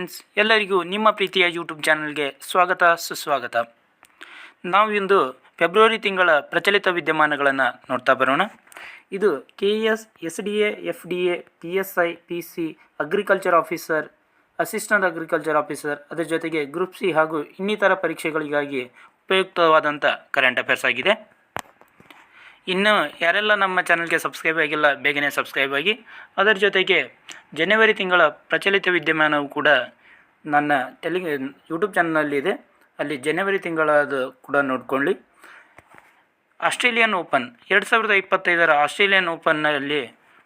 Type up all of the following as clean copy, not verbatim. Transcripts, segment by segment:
Friends, ಎಲ್ಲರಿಗೂ ನಿಮ್ಮ ಪ್ರೀತಿಯ ಯೂಟ್ಯೂಬ್ ಚಾನಲ್ಗೆ ಸ್ವಾಗತ ಸುಸ್ವಾಗತ. ನಾವು ಇಂದು ಫೆಬ್ರವರಿ ತಿಂಗಳ ಪ್ರಚಲಿತ ವಿದ್ಯಮಾನಗಳನ್ನು ನೋಡ್ತಾ ಬರೋಣ. ಇದು KS, SDA, FDA, PSI, PC, agriculture officer, assistant agriculture officer, ಅದರ ಜೊತೆಗೆ ಗ್ರೂಪ್ ಸಿ ಹಾಗೂ ಇನ್ನಿತರ ಪರೀಕ್ಷೆಗಳಿಗಾಗಿ ಉಪಯುಕ್ತವಾದಂಥ ಕರೆಂಟ್ ಅಫೇರ್ಸ್ ಆಗಿದೆ. ಇನ್ನು ಯಾರೆಲ್ಲ ನಮ್ಮ ಚಾನಲ್ಗೆ ಸಬ್ಸ್ಕ್ರೈಬ್ ಆಗಿಲ್ಲ, ಬೇಗನೆ ಸಬ್ಸ್ಕ್ರೈಬ್ ಆಗಿ. ಅದರ ಜೊತೆಗೆ ಜನವರಿ ತಿಂಗಳ ಪ್ರಚಲಿತ ವಿದ್ಯಮಾನವು ಕೂಡ ನನ್ನ ಯೂಟ್ಯೂಬ್ ಚಾನಲಲ್ಲಿದೆ, ಅಲ್ಲಿ ಜನವರಿ ತಿಂಗಳದು ಕೂಡ ನೋಡ್ಕೊಳ್ಳಿ. ಆಸ್ಟ್ರೇಲಿಯನ್ ಓಪನ್ 2025 ಆಸ್ಟ್ರೇಲಿಯನ್ ಓಪನ್ನಲ್ಲಿ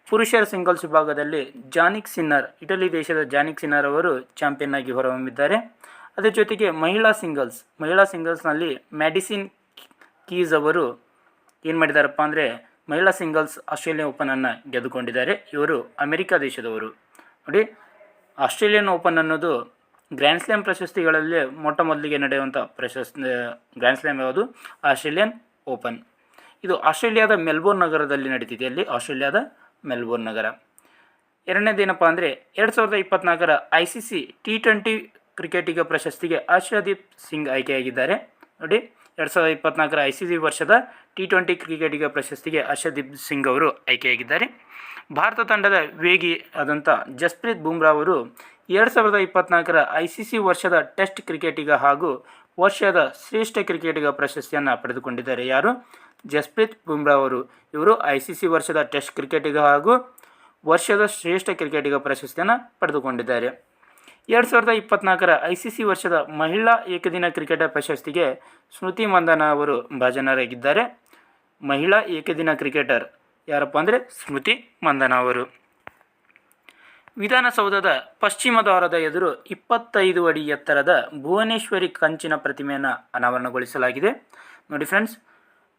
ಪುರುಷರ ಸಿಂಗಲ್ಸ್ ವಿಭಾಗದಲ್ಲಿ ಜಾನಿಕ್ ಸಿನ್ನರ್, ಇಟಲಿ ದೇಶದ ಜಾನಿಕ್ ಸಿನ್ನರ್ ಅವರು ಚಾಂಪಿಯನ್ ಆಗಿ ಹೊರಹೊಮ್ಮಿದ್ದಾರೆ. ಅದರ ಜೊತೆಗೆ ಮಹಿಳಾ ಸಿಂಗಲ್ಸ್ನಲ್ಲಿ ಮ್ಯಾಡಿಸಿನ್ ಕೀಸ್ ಅವರು ಏನು ಮಾಡಿದಾರಪ್ಪ ಅಂದರೆ ಮಹಿಳಾ ಸಿಂಗಲ್ಸ್ ಆಸ್ಟ್ರೇಲಿಯನ್ ಓಪನನ್ನು ಗೆದ್ದುಕೊಂಡಿದ್ದಾರೆ. ಇವರು ಅಮೆರಿಕ ದೇಶದವರು. ನೋಡಿ, ಆಸ್ಟ್ರೇಲಿಯನ್ ಓಪನ್ ಅನ್ನೋದು ಗ್ರ್ಯಾಂಡ್ ಸ್ಲ್ಯಾಮ್ ಪ್ರಶಸ್ತಿಗಳಲ್ಲಿ ಮೊಟ್ಟ ಮೊದಲಿಗೆ ನಡೆಯುವಂಥ ಗ್ರ್ಯಾಂಡ್ ಸ್ಲ್ಯಾಮ್ ಯಾವುದು? Australian open. ಇದು ಆಸ್ಟ್ರೇಲಿಯಾದ ಮೆಲ್ಬೋರ್ನ್ ನಗರದಲ್ಲಿ ನಡೀತಿದೆ. ಅಲ್ಲಿ ಆಸ್ಟ್ರೇಲಿಯಾದ ಮೆಲ್ಬೋರ್ನ್ ನಗರ. ಎರಡನೇದೇನಪ್ಪ ಅಂದರೆ 2024 ICC T20 ಕ್ರಿಕೆಟಿಗ ಪ್ರಶಸ್ತಿಗೆ ಹರ್ಷದೀಪ್ ಸಿಂಗ್ ಆಯ್ಕೆಯಾಗಿದ್ದಾರೆ. ನೋಡಿ, 2024 ICC ವರ್ಷದ T20 ಕ್ರಿಕೆಟಿಗ ಪ್ರಶಸ್ತಿಗೆ ಹರ್ಷದೀಪ್ ಸಿಂಗ್ ಅವರು ಆಯ್ಕೆಯಾಗಿದ್ದಾರೆ. ಭಾರತ ತಂಡದ ವೇಗಿ ಆದಂಥ ಜಸ್ಪ್ರೀತ್ ಬುಮ್ರಾ ಅವರು 2024 ICC ವರ್ಷದ ಟೆಸ್ಟ್ ಕ್ರಿಕೆಟಿಗ ಹಾಗೂ ವರ್ಷದ ಶ್ರೇಷ್ಠ ಕ್ರಿಕೆಟಿಗ ಪ್ರಶಸ್ತಿಯನ್ನು ಪಡೆದುಕೊಂಡಿದ್ದಾರೆ. ಯಾರು? ಜಸ್ಪ್ರೀತ್ ಬುಮ್ರಾ ಅವರು. ಇವರು ICC ವರ್ಷದ ಟೆಸ್ಟ್ ಕ್ರಿಕೆಟಿಗ ಹಾಗೂ ವರ್ಷದ ಶ್ರೇಷ್ಠ ಕ್ರಿಕೆಟಿಗ ಪ್ರಶಸ್ತಿಯನ್ನು ಪಡೆದುಕೊಂಡಿದ್ದಾರೆ. 2024 ICC ವರ್ಷದ ಮಹಿಳಾ ಏಕದಿನ ಕ್ರಿಕೆಟ್ ಪ್ರಶಸ್ತಿಗೆ ಸ್ಮೃತಿ ಮಂದನ ಅವರು ಭಾಜನರಾಗಿದ್ದಾರೆ. ಮಹಿಳಾ ಏಕದಿನ ಕ್ರಿಕೆಟರ್ ಯಾರಪ್ಪ ಅಂದರೆ ಸ್ಮೃತಿ ಮಂದನ ಅವರು. ವಿಧಾನಸೌಧದ ಪಶ್ಚಿಮ ದ್ವಾರದ ಎದುರು 25 ಅಡಿ ಎತ್ತರದ ಭುವನೇಶ್ವರಿ ಕಂಚಿನ ಪ್ರತಿಮೆಯನ್ನು ಅನಾವರಣಗೊಳಿಸಲಾಗಿದೆ. ನೋಡಿ ಫ್ರೆಂಡ್ಸ್,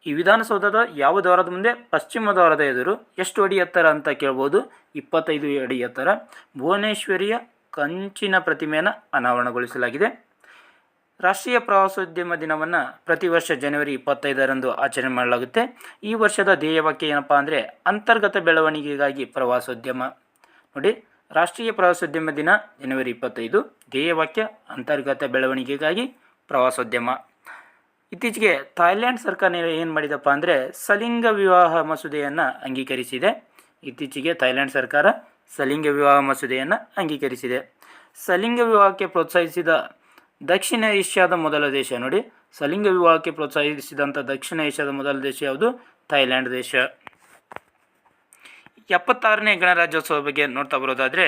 ಈ ವಿಧಾನಸೌಧದ ಯಾವ ದ್ವಾರದ ಮುಂದೆ? ಪಶ್ಚಿಮ ದ್ವಾರದ ಎದುರು. ಎಷ್ಟು ಅಡಿ ಎತ್ತರ ಅಂತ ಕೇಳ್ಬೋದು? 25 ಅಡಿ ಎತ್ತರ ಭುವನೇಶ್ವರಿಯ ಕಂಚಿನ ಪ್ರತಿಮೆಯನ್ನು ಅನಾವರಣಗೊಳಿಸಲಾಗಿದೆ. ರಾಷ್ಟ್ರೀಯ ಪ್ರವಾಸೋದ್ಯಮ ದಿನವನ್ನು ಪ್ರತಿ ವರ್ಷ ಜನವರಿ 25ರಂದು ಆಚರಣೆ ಮಾಡಲಾಗುತ್ತೆ. ಈ ವರ್ಷದ ಧ್ಯೇಯವಾಕ್ಯ ಏನಪ್ಪ ಅಂದರೆ ಅಂತರ್ಗತ ಬೆಳವಣಿಗೆಗಾಗಿ ಪ್ರವಾಸೋದ್ಯಮ. ನೋಡಿ, ರಾಷ್ಟ್ರೀಯ ಪ್ರವಾಸೋದ್ಯಮ ದಿನ ಜನವರಿ 25, ಧ್ಯೇಯವಾಕ್ಯ ಅಂತರ್ಗತ ಬೆಳವಣಿಗೆಗಾಗಿ ಪ್ರವಾಸೋದ್ಯಮ. ಇತ್ತೀಚೆಗೆ ಥಾಯ್ಲ್ಯಾಂಡ್ ಸರ್ಕಾರ ಏನು ಮಾಡಿದಪ್ಪ ಅಂದರೆ ಸಲಿಂಗ ವಿವಾಹ ಮಸೂದೆಯನ್ನು ಅಂಗೀಕರಿಸಿದೆ. ಇತ್ತೀಚೆಗೆ ಥಾಯ್ಲ್ಯಾಂಡ್ ಸರ್ಕಾರ ಸಲಿಂಗ ವಿವಾಹ ಮಸೂದೆಯನ್ನು ಅಂಗೀಕರಿಸಿದೆ. ಸಲಿಂಗ ವಿವಾಹಕ್ಕೆ ಪ್ರೋತ್ಸಾಹಿಸಿದ ದಕ್ಷಿಣ ಏಷ್ಯಾದ ಮೊದಲ ದೇಶ. ನೋಡಿ, ಸಲಿಂಗ ವಿವಾಹಕ್ಕೆ ಪ್ರೋತ್ಸಾಹಿಸಿದಂಥ ದಕ್ಷಿಣ ಏಷ್ಯಾದ ಮೊದಲ ದೇಶ ಯಾವುದು? ಥಾಯ್ಲ್ಯಾಂಡ್ ದೇಶ. 76ನೇ ಗಣರಾಜ್ಯೋತ್ಸವ ಬಗ್ಗೆ ನೋಡ್ತಾ ಬರೋದಾದರೆ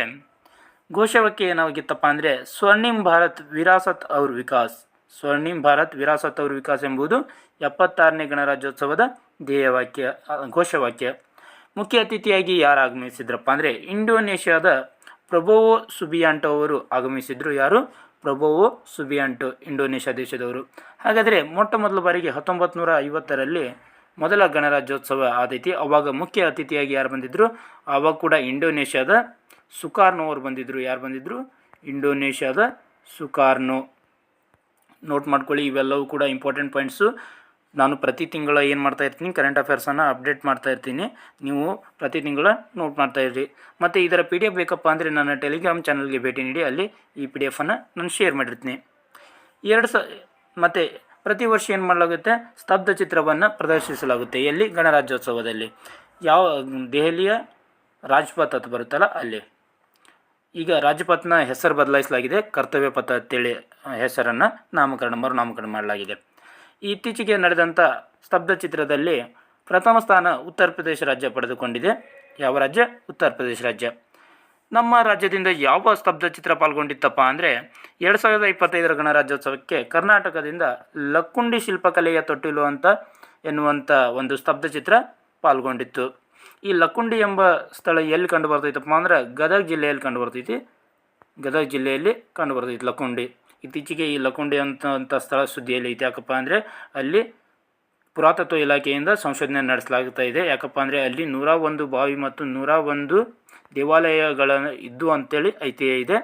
ಘೋಷವಾಕ್ಯ ಏನಾಗಿತ್ತಪ್ಪ ಅಂದರೆ ಸ್ವರ್ಣಿಮ್ ಭಾರತ್ ವಿರಾಸತ್ ಔರ್ ವಿಕಾಸ್. ಸ್ವರ್ಣಿಮ್ ಭಾರತ್ ವಿರಾಸತ್ ಔರ್ ವಿಕಾಸ್ ಎಂಬುದು 76ನೇ ಗಣರಾಜ್ಯೋತ್ಸವದ ಘೋಷವಾಕ್ಯ. ಮುಖ್ಯ ಅತಿಥಿಯಾಗಿ ಯಾರು ಆಗಮಿಸಿದ್ರಪ್ಪ ಅಂದರೆ ಇಂಡೋನೇಷ್ಯಾದ ಪ್ರಬೋವೋ ಸುಬಿಯಾಂಟೋ ಅವರು ಆಗಮಿಸಿದರು. ಯಾರು? ಪ್ರಬೋವೋ ಸುಬಿಯಾಂಟೋ, ಇಂಡೋನೇಷ್ಯಾ ದೇಶದವರು. ಹಾಗಾದರೆ ಮೊಟ್ಟ ಮೊದಲ ಬಾರಿಗೆ 1950ರಲ್ಲಿ ಮೊದಲ ಗಣರಾಜ್ಯೋತ್ಸವ ಆದೈತಿ. ಆವಾಗ ಮುಖ್ಯ ಅತಿಥಿಯಾಗಿ ಯಾರು ಬಂದಿದ್ದರು? ಆವಾಗ ಕೂಡ ಇಂಡೋನೇಷ್ಯಾದ ಸುಕಾರ್ನೋ ಅವರು ಬಂದಿದ್ದರು. ಯಾರು ಬಂದಿದ್ದರು? ಇಂಡೋನೇಷ್ಯಾದ ಸುಕಾರ್ನೋ. ನೋಟ್ ಮಾಡ್ಕೊಳ್ಳಿ, ಇವೆಲ್ಲವೂ ಕೂಡ ಇಂಪಾರ್ಟೆಂಟ್ ಪಾಯಿಂಟ್ಸು. ನಾನು ಪ್ರತಿ ತಿಂಗಳ ಏನು ಮಾಡ್ತಾ ಇರ್ತೀನಿ, ಕರೆಂಟ್ ಅಫೇರ್ಸನ್ನು ಅಪ್ಡೇಟ್ ಮಾಡ್ತಾ ಇರ್ತೀನಿ. ನೀವು ಪ್ರತಿ ತಿಂಗಳ ನೋಟ್ ಮಾಡ್ತಾ ಇರ್ರಿ. ಮತ್ತು ಇದರ PDF ಬೇಕಪ್ಪ ಅಂದರೆ ನನ್ನ ಟೆಲಿಗ್ರಾಮ್ ಚಾನಲ್ಗೆ ಭೇಟಿ ನೀಡಿ, ಅಲ್ಲಿ ಈ PDF ನಾನು ಶೇರ್ ಮಾಡಿರ್ತೀನಿ. ಮತ್ತು ಪ್ರತಿ ವರ್ಷ ಏನು ಮಾಡಲಾಗುತ್ತೆ? ಸ್ತಬ್ಧ ಚಿತ್ರವನ್ನು ಪ್ರದರ್ಶಿಸಲಾಗುತ್ತೆ. ಎಲ್ಲಿ? ಗಣರಾಜ್ಯೋತ್ಸವದಲ್ಲಿ. ಯಾವ? ದೆಹಲಿಯ ರಾಜ್ಪಥ್ ಅಂತ ಬರುತ್ತಲ್ಲ ಅಲ್ಲಿ. ಈಗ ರಾಜ್ಪಥ್ನ ಹೆಸರು ಬದಲಾಯಿಸಲಾಗಿದೆ. ಕರ್ತವ್ಯ ಪಥ ಅಂತೇಳಿ ಹೆಸರನ್ನು ಮರುನಾಮಕರಣ ಮಾಡಲಾಗಿದೆ. ಇತ್ತೀಚೆಗೆ ನಡೆದಂಥ ಸ್ತಬ್ಧ ಚಿತ್ರದಲ್ಲಿ ಪ್ರಥಮ ಸ್ಥಾನ ಉತ್ತರ ಪ್ರದೇಶ ರಾಜ್ಯ ಪಡೆದುಕೊಂಡಿದೆ. ಯಾವ ರಾಜ್ಯ? ಉತ್ತರ ಪ್ರದೇಶ ರಾಜ್ಯ. ನಮ್ಮ ರಾಜ್ಯದಿಂದ ಯಾವ ಸ್ತಬ್ಧ ಚಿತ್ರ ಪಾಲ್ಗೊಂಡಿತ್ತಪ್ಪ ಅಂದರೆ 2025 ಗಣರಾಜ್ಯೋತ್ಸವಕ್ಕೆ ಕರ್ನಾಟಕದಿಂದ ಲಕ್ಕುಂಡಿ ಶಿಲ್ಪಕಲೆಯ ತೊಟ್ಟಿಲು ಎನ್ನುವಂಥ ಒಂದು ಸ್ತಬ್ಧ ಚಿತ್ರ ಪಾಲ್ಗೊಂಡಿತ್ತು. ಈ ಲಕ್ಕುಂಡಿ ಎಂಬ ಸ್ಥಳ ಎಲ್ಲಿ ಕಂಡು ಬರ್ತೈತಪ್ಪ ಅಂದ್ರೆ ಗದಗ ಜಿಲ್ಲೆಯಲ್ಲಿ ಕಂಡು ಬರ್ತೈತೆ ಲಕ್ಕುಂಡಿ. ಇತ್ತೀಚೆಗೆ ಈ ಲಕ್ಕುಂಡಿ ಅಂತ ಸ್ಥಳ ಸುದ್ದಿಯಲ್ಲಿ ಐತೆ. ಯಾಕಪ್ಪ ಅಂದರೆ ಅಲ್ಲಿ ಪುರಾತತ್ವ ಇಲಾಖೆಯಿಂದ ಸಂಶೋಧನೆ ನಡೆಸಲಾಗ್ತಾ ಇದೆ. ಯಾಕಪ್ಪ ಅಂದರೆ ಅಲ್ಲಿ 101 ಬಾವಿ ಮತ್ತು 101 ದೇವಾಲಯಗಳ ಇದ್ದು ಅಂತೇಳಿ ಐತಿಹ್ಯ ಇದೆ.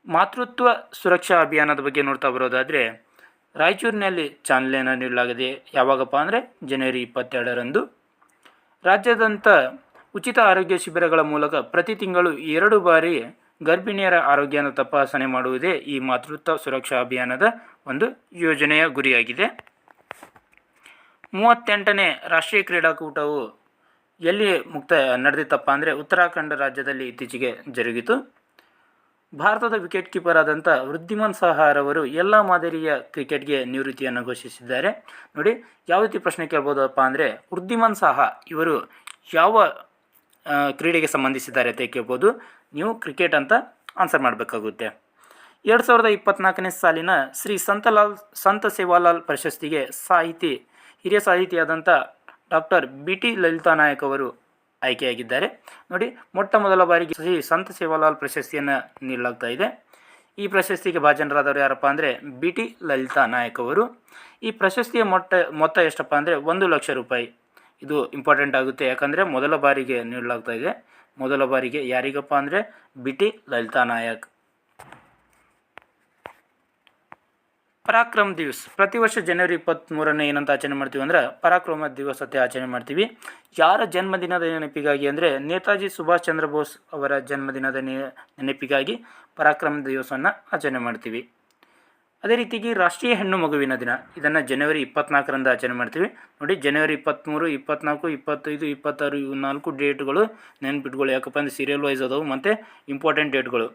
ಮಾತೃತ್ವ ಸುರಕ್ಷಾ ಅಭಿಯಾನದ ಬಗ್ಗೆ ನೋಡ್ತಾ ಬರೋದಾದರೆ ರಾಯಚೂರಿನಲ್ಲಿ ಚಾಲನೆಯನ್ನು ನೀಡಲಾಗಿದೆ. ಯಾವಾಗಪ್ಪ ಅಂದರೆ ಜನವರಿ 22ರಂದು. ರಾಜ್ಯಾದ್ಯಂತ ಉಚಿತ ಆರೋಗ್ಯ ಶಿಬಿರಗಳ ಮೂಲಕ ಪ್ರತಿ ತಿಂಗಳು 2 ಬಾರಿ ಗರ್ಭಿಣಿಯರ ಆರೋಗ್ಯನ ತಪಾಸಣೆ ಮಾಡುವುದೇ ಈ ಮಾತೃತ್ವ ಸುರಕ್ಷಾ ಅಭಿಯಾನದ ಒಂದು ಯೋಜನೆಯ ಗುರಿಯಾಗಿದೆ. 38ನೇ ರಾಷ್ಟ್ರೀಯ ಕ್ರೀಡಾಕೂಟವು ಎಲ್ಲಿ ನಡೆದಿತ್ತಪ್ಪ ಅಂದರೆ ಉತ್ತರಾಖಂಡ ರಾಜ್ಯದಲ್ಲಿ ಇತ್ತೀಚೆಗೆ ಜರುಗಿತು. ಭಾರತದ ವಿಕೆಟ್ ಕೀಪರ್ ಆದಂಥ ವೃದ್ಧಿಮಾನ್ ಸಹಾರವರು ಎಲ್ಲ ಮಾದರಿಯ ಕ್ರಿಕೆಟ್ಗೆ ನಿವೃತ್ತಿಯನ್ನು ಘೋಷಿಸಿದ್ದಾರೆ. ನೋಡಿ, ಯಾವ ರೀತಿ ಪ್ರಶ್ನೆ ಕೇಳ್ಬೋದಪ್ಪ ಅಂದರೆ, ವೃದ್ಧಿಮಾನ್ ಸಾಹಾ ಇವರು ಯಾವ ಕ್ರೀಡೆಗೆ ಸಂಬಂಧಿಸಿದ್ದಾರೆ ಅಂತ ಕೇಳ್ಬೋದು. ನೀವು ಕ್ರಿಕೆಟ್ ಅಂತ ಆನ್ಸರ್ ಮಾಡಬೇಕಾಗುತ್ತೆ. 2024ನೇ ಸಾಲಿನ ಶ್ರೀ ಸಂತ ಸೇವಾಲಾಲ್ ಪ್ರಶಸ್ತಿಗೆ ಹಿರಿಯ ಸಾಹಿತಿಯಾದಂಥ ಡಾಕ್ಟರ್ BT ಲಲಿತಾ ನಾಯಕ್ ಅವರು ಆಯ್ಕೆಯಾಗಿದ್ದಾರೆ. ನೋಡಿ, ಮೊಟ್ಟ ಮೊದಲ ಬಾರಿಗೆ ಶ್ರೀ ಸಂತ ಸೇವಾಲಾಲ್ ಪ್ರಶಸ್ತಿಯನ್ನು ನೀಡಲಾಗ್ತಾ ಇದೆ. ಈ ಪ್ರಶಸ್ತಿಗೆ ಭಾಜನರಾದವರು ಯಾರಪ್ಪ ಅಂದರೆ BT ಲಲಿತಾ ನಾಯಕ್ ಅವರು. ಈ ಪ್ರಶಸ್ತಿಯ ಮೊತ್ತ ಎಷ್ಟಪ್ಪ ಅಂದರೆ 1 ಲಕ್ಷ ರೂಪಾಯಿ. ಇದು ಇಂಪಾರ್ಟೆಂಟ್ ಆಗುತ್ತೆ, ಯಾಕಂದರೆ ಮೊದಲ ಬಾರಿಗೆ ನೀಡಲಾಗ್ತಾ ಇದೆ. ಮೊದಲ ಬಾರಿಗೆ ಯಾರಿಗಪ್ಪ ಅಂದರೆ BT ಲಲಿತಾ ನಾಯಕ್. ಪರಾಕ್ರಮ ದಿವಸ್ ಪ್ರತಿ ವರ್ಷ ಜನವರಿ 23ನೇ ಏನಂತ ಆಚರಣೆ ಮಾಡ್ತೀವಿ ಅಂದ್ರೆ ಪರಾಕ್ರಮ ದಿವಸ್ ಅಂತ ಆಚರಣೆ ಮಾಡ್ತೀವಿ. ಯಾರ ಜನ್ಮದಿನದ ನೆನಪಿಗಾಗಿ ಅಂದರೆ ನೇತಾಜಿ ಸುಭಾಷ್ ಚಂದ್ರ ಬೋಸ್ ಅವರ ಜನ್ಮದಿನದ ನೆನಪಿಗಾಗಿ ಪರಾಕ್ರಮ ದಿವಸವನ್ನು ಆಚರಣೆ ಮಾಡ್ತೀವಿ. ಅದೇ ರೀತಿಯಾಗಿ ರಾಷ್ಟ್ರೀಯ ಹೆಣ್ಣು ಮಗುವಿನ ದಿನ, ಇದನ್ನು ಜನವರಿ 24ರಂದು ಆಚರಣೆ ಮಾಡ್ತೀವಿ. ನೋಡಿ, ಜನವರಿ 23, 24, 25, 26 ಇವು 4 ಡೇಟ್ಗಳು ನೆನಪಿಟ್ಗಳು. ಯಾಕಪ್ಪ ಅಂದರೆ ಸೀರಿಯಲ್ ವೈಸ್ ಅದಾವು ಮತ್ತು ಇಂಪಾರ್ಟೆಂಟ್ ಡೇಟ್ಗಳು.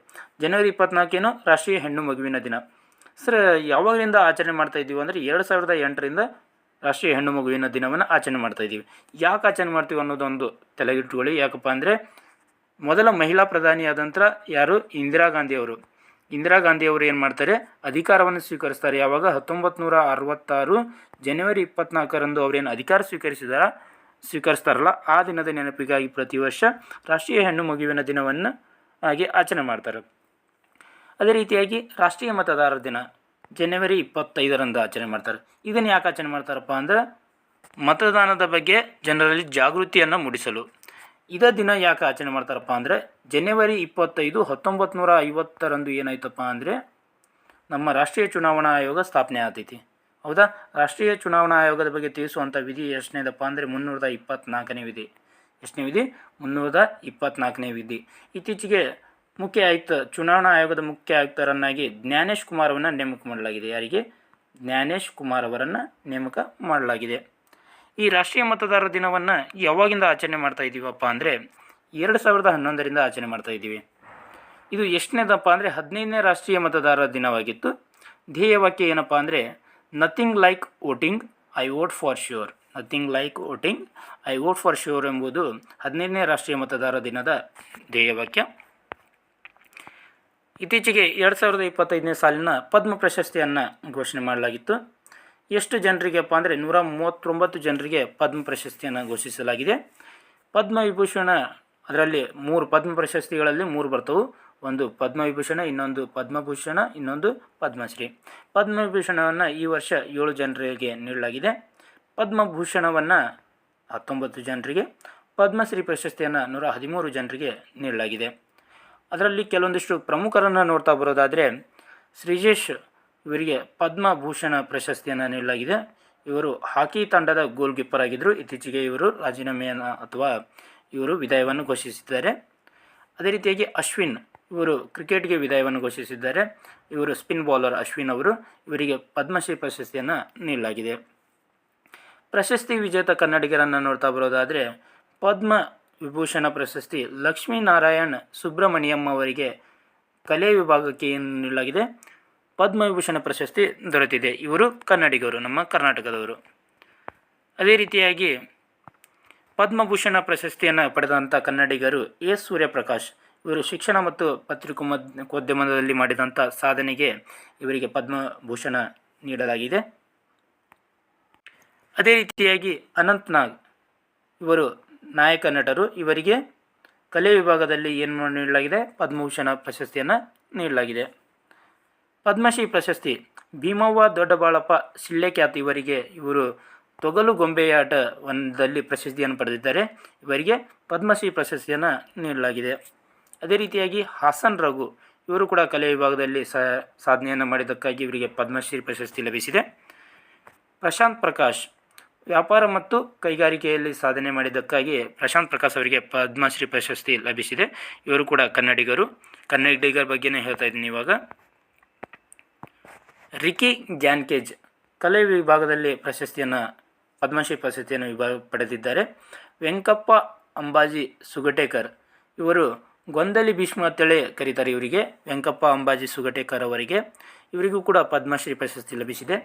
ಜನವರಿ 24 ರಾಷ್ಟ್ರೀಯ ಹೆಣ್ಣು ಮಗುವಿನ ದಿನ. ಸರ್, ಯಾವಾಗಲಿಂದ ಆಚರಣೆ ಮಾಡ್ತಾ ಇದ್ದೀವಿ ಅಂದರೆ 2008ರಿಂದ ರಾಷ್ಟ್ರೀಯ ಹೆಣ್ಣು ಮಗುವಿನ ದಿನವನ್ನು ಆಚರಣೆ ಮಾಡ್ತಾ ಇದ್ದೀವಿ. ಯಾಕೆ ಆಚರಣೆ ಮಾಡ್ತೀವಿ ಅನ್ನೋದೊಂದು ತಲೆಗಿಟ್ಕೊಳ್ಳಿ. ಯಾಕಪ್ಪ ಅಂದರೆ ಮೊದಲ ಮಹಿಳಾ ಪ್ರಧಾನಿಯಾದಂಥ ಯಾರು ಇಂದಿರಾ ಗಾಂಧಿಯವರು ಏನು ಮಾಡ್ತಾರೆ, ಅಧಿಕಾರವನ್ನು ಸ್ವೀಕರಿಸ್ತಾರೆ. ಯಾವಾಗ 1966 ಜನವರಿ 24ರಂದು ಅವರೇನು ಅಧಿಕಾರ ಸ್ವೀಕರಿಸ್ತಾರಲ್ಲ, ಆ ದಿನದ ನೆನಪಿಗಾಗಿ ಪ್ರತಿ ವರ್ಷ ರಾಷ್ಟ್ರೀಯ ಹೆಣ್ಣು ಮಗುವಿನ ದಿನವನ್ನು ಹಾಗೆ ಆಚರಣೆ ಮಾಡ್ತಾರೆ. ಅದೇ ರೀತಿಯಾಗಿ ರಾಷ್ಟ್ರೀಯ ಮತದಾರರ ದಿನ ಜನವರಿ 25ರಂದು ಆಚರಣೆ ಮಾಡ್ತಾರೆ. ಇದನ್ನು ಯಾಕೆ ಆಚರಣೆ ಮಾಡ್ತಾರಪ್ಪ ಅಂದರೆ ಮತದಾನದ ಬಗ್ಗೆ ಜನರಲ್ಲಿ ಜಾಗೃತಿಯನ್ನು ಮೂಡಿಸಲು. ಇದೇ ದಿನ ಯಾಕೆ ಆಚರಣೆ ಮಾಡ್ತಾರಪ್ಪ ಅಂದರೆ ಜನವರಿ 25, 1950ರಂದು ಏನಾಯ್ತಪ್ಪ ಅಂದರೆ ನಮ್ಮ ರಾಷ್ಟ್ರೀಯ ಚುನಾವಣಾ ಆಯೋಗ ಸ್ಥಾಪನೆ ಆಗ್ತೈತಿ. ಹೌದಾ? ರಾಷ್ಟ್ರೀಯ ಚುನಾವಣಾ ಆಯೋಗದ ಬಗ್ಗೆ ತಿಳಿಸುವಂಥ ವಿಧಿ ಎಷ್ಟನೇದಪ್ಪ ಅಂದರೆ 324ನೇ ವಿಧಿ. ಎಷ್ಟನೇ ವಿಧಿ? 324ನೇ ವಿಧಿ. ಇತ್ತೀಚೆಗೆ ಚುನಾವಣಾ ಆಯೋಗದ ಮುಖ್ಯ ಆಯುಕ್ತರನ್ನಾಗಿ ಜ್ಞಾನೇಶ್ ಕುಮಾರ್ ಅವರನ್ನು ನೇಮಕ ಮಾಡಲಾಗಿದೆ. ಯಾರಿಗೆ? ಜ್ಞಾನೇಶ್ ಕುಮಾರ್ ಅವರನ್ನು ನೇಮಕ ಮಾಡಲಾಗಿದೆ. ಈ ರಾಷ್ಟ್ರೀಯ ಮತದಾರರ ದಿನವನ್ನು ಯಾವಾಗಿಂದ ಆಚರಣೆ ಮಾಡ್ತಾ ಇದ್ದೀವಪ್ಪ ಅಂದರೆ 2011ರಿಂದ ಆಚರಣೆ ಮಾಡ್ತಾ ಇದ್ದೀವಿ. ಇದು ಎಷ್ಟನೇದಪ್ಪ ಅಂದರೆ 15ನೇ ರಾಷ್ಟ್ರೀಯ ಮತದಾರರ ದಿನವಾಗಿತ್ತು. ಧ್ಯೇಯವಾಕ್ಯ ಏನಪ್ಪ ಅಂದರೆ nothing like voting, I vote for sure. Nothing like voting, I vote for sure ಎಂಬುದು 15ನೇ ರಾಷ್ಟ್ರೀಯ ಮತದಾರರ ದಿನದ ಧ್ಯೇಯವಾಕ್ಯ. ಇತ್ತೀಚೆಗೆ 2025ನೇ ಸಾಲಿನ ಪದ್ಮ ಪ್ರಶಸ್ತಿಯನ್ನು ಘೋಷಣೆ ಮಾಡಲಾಗಿತ್ತು. ಎಷ್ಟು ಜನರಿಗೆಪ್ಪ ಅಂದರೆ 139 ಜನರಿಗೆ ಪದ್ಮ ಪ್ರಶಸ್ತಿಯನ್ನು ಘೋಷಿಸಲಾಗಿದೆ. ಪದ್ಮವಿಭೂಷಣ ಅದರಲ್ಲಿ 3 ಪದ್ಮ ಪ್ರಶಸ್ತಿಗಳಲ್ಲಿ 3 ಬರ್ತವೆ. ಒಂದು ಪದ್ಮವಿಭೂಷಣ, ಇನ್ನೊಂದು ಪದ್ಮಭೂಷಣ, ಇನ್ನೊಂದು ಪದ್ಮಶ್ರೀ. ಪದ್ಮವಿಭೂಷಣವನ್ನು ಈ ವರ್ಷ 7 ಜನರಿಗೆ ನೀಡಲಾಗಿದೆ. ಪದ್ಮಭೂಷಣವನ್ನು 19 ಜನರಿಗೆ, ಪದ್ಮಶ್ರೀ ಪ್ರಶಸ್ತಿಯನ್ನು 113 ಜನರಿಗೆ ನೀಡಲಾಗಿದೆ. ಅದರಲ್ಲಿ ಕೆಲವೊಂದಿಷ್ಟು ಪ್ರಮುಖರನ್ನು ನೋಡ್ತಾ ಬರೋದಾದರೆ ಶ್ರೀಜೇಶ್ ಇವರಿಗೆ ಪದ್ಮಭೂಷಣ ಪ್ರಶಸ್ತಿಯನ್ನು ನೀಡಲಾಗಿದೆ. ಇವರು ಹಾಕಿ ತಂಡದ ಗೋಲ್ ಕೀಪರ್ ಆಗಿದ್ದರು. ಇತ್ತೀಚೆಗೆ ಇವರು ರಾಜೀನಾಮೆಯನ್ನು ಅಥವಾ ಇವರು ವಿದಾಯವನ್ನು ಘೋಷಿಸಿದ್ದಾರೆ. ಅದೇ ರೀತಿಯಾಗಿ ಅಶ್ವಿನ್ ಇವರು ಕ್ರಿಕೆಟ್ಗೆ ವಿದಾಯವನ್ನು ಘೋಷಿಸಿದ್ದಾರೆ. ಇವರು ಸ್ಪಿನ್ ಬೌಲರ್ ಅಶ್ವಿನ್ ಅವರು. ಇವರಿಗೆ ಪದ್ಮಶ್ರೀ ಪ್ರಶಸ್ತಿಯನ್ನು ನೀಡಲಾಗಿದೆ. ಪ್ರಶಸ್ತಿ ವಿಜೇತ ಕನ್ನಡಿಗರನ್ನು ನೋಡ್ತಾ ಬರೋದಾದರೆ ಪದ್ಮ ವಿಭೂಷಣ ಪ್ರಶಸ್ತಿ ಲಕ್ಷ್ಮೀನಾರಾಯಣ್ ಸುಬ್ರಮಣಿಯಂ ಅವರಿಗೆ ಕಲೆ ವಿಭಾಗಕ್ಕೆ ಏನು ನೀಡಲಾಗಿದೆ, ಪದ್ಮವಿಭೂಷಣ ಪ್ರಶಸ್ತಿ ದೊರೆತಿದೆ. ಇವರು ಕನ್ನಡಿಗರು, ನಮ್ಮ ಕರ್ನಾಟಕದವರು. ಅದೇ ರೀತಿಯಾಗಿ ಪದ್ಮಭೂಷಣ ಪ್ರಶಸ್ತಿಯನ್ನು ಪಡೆದಂಥ ಕನ್ನಡಿಗರು ಎಸ್ ಸೂರ್ಯಪ್ರಕಾಶ್. ಇವರು ಶಿಕ್ಷಣ ಮತ್ತು ಪತ್ರಿಕೋದ್ಯಮದಲ್ಲಿ ಮಾಡಿದಂಥ ಸಾಧನೆಗೆ ಇವರಿಗೆ ಪದ್ಮಭೂಷಣ ನೀಡಲಾಗಿದೆ. ಅದೇ ರೀತಿಯಾಗಿ ಅನಂತ್ ನಾಗ್ ಇವರು ನಾಯಕ ನಟರು. ಇವರಿಗೆ ಕಲೆ ವಿಭಾಗದಲ್ಲಿ ಏನು ನೀಡಲಾಗಿದೆ, ಪದ್ಮಭೂಷಣ ಪ್ರಶಸ್ತಿಯನ್ನು ನೀಡಲಾಗಿದೆ. ಪದ್ಮಶ್ರೀ ಪ್ರಶಸ್ತಿ ಭೀಮವ್ವ ದೊಡ್ಡಬಾಳಪ್ಪ ಸಿಳ್ಳೆಕ್ಯಾತ್ ಇವರು ತೊಗಲು ಗೊಂಬೆಯಾಟ ಒಂದಲ್ಲಿ ಪ್ರಶಸ್ತಿಯನ್ನು ಪಡೆದಿದ್ದಾರೆ. ಇವರಿಗೆ ಪದ್ಮಶ್ರೀ ಪ್ರಶಸ್ತಿಯನ್ನು ನೀಡಲಾಗಿದೆ. ಅದೇ ರೀತಿಯಾಗಿ ಹಾಸನ್ ರಘು ಇವರು ಕೂಡ ಕಲೆ ವಿಭಾಗದಲ್ಲಿ ಸಾಧನೆಯನ್ನು ಮಾಡಿದ್ದಕ್ಕಾಗಿ ಇವರಿಗೆ ಪದ್ಮಶ್ರೀ ಪ್ರಶಸ್ತಿ ಲಭಿಸಿದೆ. ಪ್ರಶಾಂತ್ ಪ್ರಕಾಶ್ ವ್ಯಾಪಾರ ಮತ್ತು ಕೈಗಾರಿಕೆಯಲ್ಲಿ ಸಾಧನೆ ಮಾಡಿದ್ದಕ್ಕಾಗಿ ಪ್ರಶಾಂತ್ ಪ್ರಕಾಶ್ ಅವರಿಗೆ ಪದ್ಮಶ್ರೀ ಪ್ರಶಸ್ತಿ ಲಭಿಸಿದೆ. ಇವರು ಕೂಡ ಕನ್ನಡಿಗರ ಬಗ್ಗೆನೇ ಹೇಳ್ತಾ ಇದ್ದೀನಿ ಇವಾಗ. ರಿಕಿ ಗ್ಯಾನ್ಕೇಜ್ ಕಲೆ ವಿಭಾಗದಲ್ಲಿ ಪದ್ಮಶ್ರೀ ಪ್ರಶಸ್ತಿಯನ್ನು ಪಡೆದಿದ್ದಾರೆ. ವೆಂಕಪ್ಪ ಅಂಬಾಜಿ ಸುಗಟೇಕರ್ ಇವರು ಗೊಂದಲಿ ಭೀಷ್ಮ ಅಂತೇಳಿ ಕರೀತಾರೆ ಇವರಿಗೆ. ವೆಂಕಪ್ಪ ಅಂಬಾಜಿ ಸುಗಟೇಕರ್ ಇವರಿಗೂ ಕೂಡ ಪದ್ಮಶ್ರೀ ಪ್ರಶಸ್ತಿ ಲಭಿಸಿದೆ.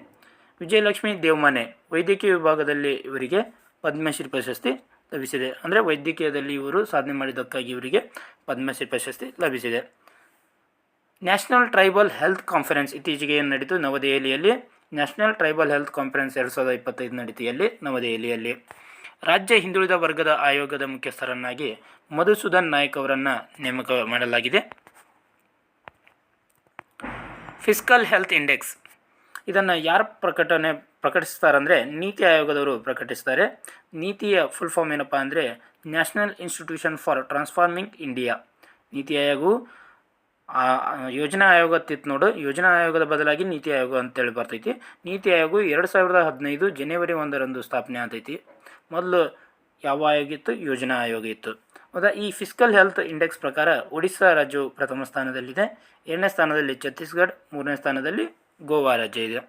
ವಿಜಯಲಕ್ಷ್ಮಿ ದೇವಮಾನೆ ವೈದ್ಯಕೀಯ ವಿಭಾಗದಲ್ಲಿ ಇವರಿಗೆ ಪದ್ಮಶ್ರೀ ಪ್ರಶಸ್ತಿ ಲಭಿಸಿದೆ. ಅಂದರೆ ವೈದ್ಯಕೀಯದಲ್ಲಿ ಇವರು ಸಾಧನೆ ಮಾಡಿದ್ದಕ್ಕಾಗಿ ಇವರಿಗೆ ಪದ್ಮಶ್ರೀ ಪ್ರಶಸ್ತಿ ಲಭಿಸಿದೆ. ನ್ಯಾಷನಲ್ ಟ್ರೈಬಲ್ ಹೆಲ್ತ್ ಕಾನ್ಫರೆನ್ಸ್ ಇತ್ತೀಚೆಗೆ ಏನು ನಡೀತು ನವದೆಹಲಿಯಲ್ಲಿ. ನ್ಯಾಷನಲ್ ಟ್ರೈಬಲ್ ಹೆಲ್ತ್ ಕಾನ್ಫರೆನ್ಸ್ 2025 ನಡೀತಿಯಲ್ಲಿ ನವದೆಹಲಿಯಲ್ಲಿ. ರಾಜ್ಯ ಹಿಂದುಳಿದ ವರ್ಗದ ಆಯೋಗದ ಮುಖ್ಯಸ್ಥರನ್ನಾಗಿ ಮಧುಸೂದನ್ ನಾಯಕ್ ಅವರನ್ನು ನೇಮಕ ಮಾಡಲಾಗಿದೆ. ಫಿಸ್ಕಲ್ ಹೆಲ್ತ್ ಇಂಡೆಕ್ಸ್ ಇದನ್ನು ಯಾರು ಪ್ರಕಟಿಸ್ತಾರಂದರೆ ನೀತಿ ಆಯೋಗದವರು ಪ್ರಕಟಿಸ್ತಾರೆ. ನೀತಿಯ ಫುಲ್ ಫಾರ್ಮ್ ಏನಪ್ಪ ಅಂದರೆ national institution for transforming India. ನೀತಿ ಆಯೋಗವು ಯೋಜನಾ ಆಯೋಗ ತಿತ್ತು ನೋಡು, ಯೋಜನಾ ಆಯೋಗದ ಬದಲಾಗಿ ನೀತಿ ಆಯೋಗ ಅಂತೇಳಿ ಬರ್ತೈತಿ. ನೀತಿ ಆಯೋಗ 2015 ಜನವರಿ 1ರಂದು ಸ್ಥಾಪನೆ ಆಗ್ತೈತಿ. ಮೊದಲು ಯಾವ ಆಯೋಗ ಇತ್ತು? ಯೋಜನಾ ಆಯೋಗ ಇತ್ತು. ಹೌದಾ. ಈ ಫಿಸ್ಕಲ್ ಹೆಲ್ತ್ ಇಂಡೆಕ್ಸ್ ಪ್ರಕಾರ ಒಡಿಸ್ಸಾ ರಾಜ್ಯವು ಪ್ರಥಮ ಸ್ಥಾನದಲ್ಲಿದೆ. 2ನೇ ಸ್ಥಾನದಲ್ಲಿ ಛತ್ತೀಸ್ಗಢ, 3ನೇ ಸ್ಥಾನದಲ್ಲಿ ಗೋವಾ ರಾಜ್ಯ ಇದೆ.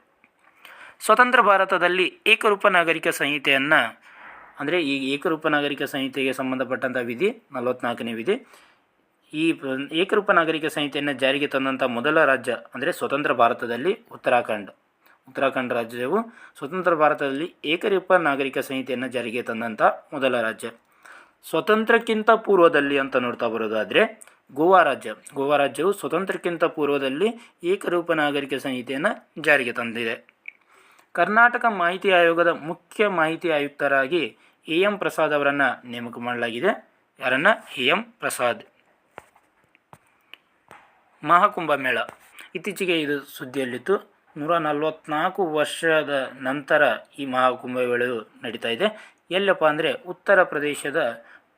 ಸ್ವತಂತ್ರ ಭಾರತದಲ್ಲಿ ಏಕರೂಪ ನಾಗರಿಕ ಸಂಹಿತೆಯನ್ನು ಅಂದರೆ ಈ ಏಕರೂಪ ನಾಗರಿಕ ಸಂಹಿತೆಗೆ ಸಂಬಂಧಪಟ್ಟಂಥ ವಿಧಿ 44ನೇ ವಿಧಿ. ಈ ಏಕರೂಪ ನಾಗರಿಕ ಸಂಹಿತೆಯನ್ನು ಜಾರಿಗೆ ತಂದಂಥ ಮೊದಲ ರಾಜ್ಯ ಅಂದರೆ ಸ್ವತಂತ್ರ ಭಾರತದಲ್ಲಿ ಉತ್ತರಾಖಂಡ್ ರಾಜ್ಯವು ಸ್ವತಂತ್ರ ಭಾರತದಲ್ಲಿ ಏಕರೂಪ ನಾಗರಿಕ ಸಂಹಿತೆಯನ್ನು ಜಾರಿಗೆ ತಂದಂಥ ಮೊದಲ ರಾಜ್ಯ. ಸ್ವತಂತ್ರಕ್ಕಿಂತ ಪೂರ್ವದಲ್ಲಿ ಅಂತ ನೋಡ್ತಾ ಬರೋದಾದರೆ ಗೋವಾ ರಾಜ್ಯವು ಸ್ವತಂತ್ರಕ್ಕಿಂತ ಪೂರ್ವದಲ್ಲಿ ಏಕರೂಪ ನಾಗರಿಕ ಸಂಹಿತೆಯನ್ನು ಜಾರಿಗೆ ತಂದಿದೆ. ಕರ್ನಾಟಕ ಮಾಹಿತಿ ಆಯೋಗದ ಮುಖ್ಯ ಮಾಹಿತಿ ಆಯುಕ್ತರಾಗಿ ಎಂ ಪ್ರಸಾದ್ ಅವರನ್ನು ನೇಮಕ ಮಾಡಲಾಗಿದೆ. ಯಾರನ್ನು? ಎಂ ಪ್ರಸಾದ್. ಮಹಾಕುಂಭಮೇಳ ಇತ್ತೀಚೆಗೆ ಇದು ಸುದ್ದಿಯಲ್ಲಿತ್ತು. 144 ವರ್ಷದ ನಂತರ ಈ ಮಹಾಕುಂಭಮೇಳವು ನಡೀತಾ ಇದೆ. ಎಲ್ಲಪ್ಪ ಅಂದರೆ ಉತ್ತರ ಪ್ರದೇಶದ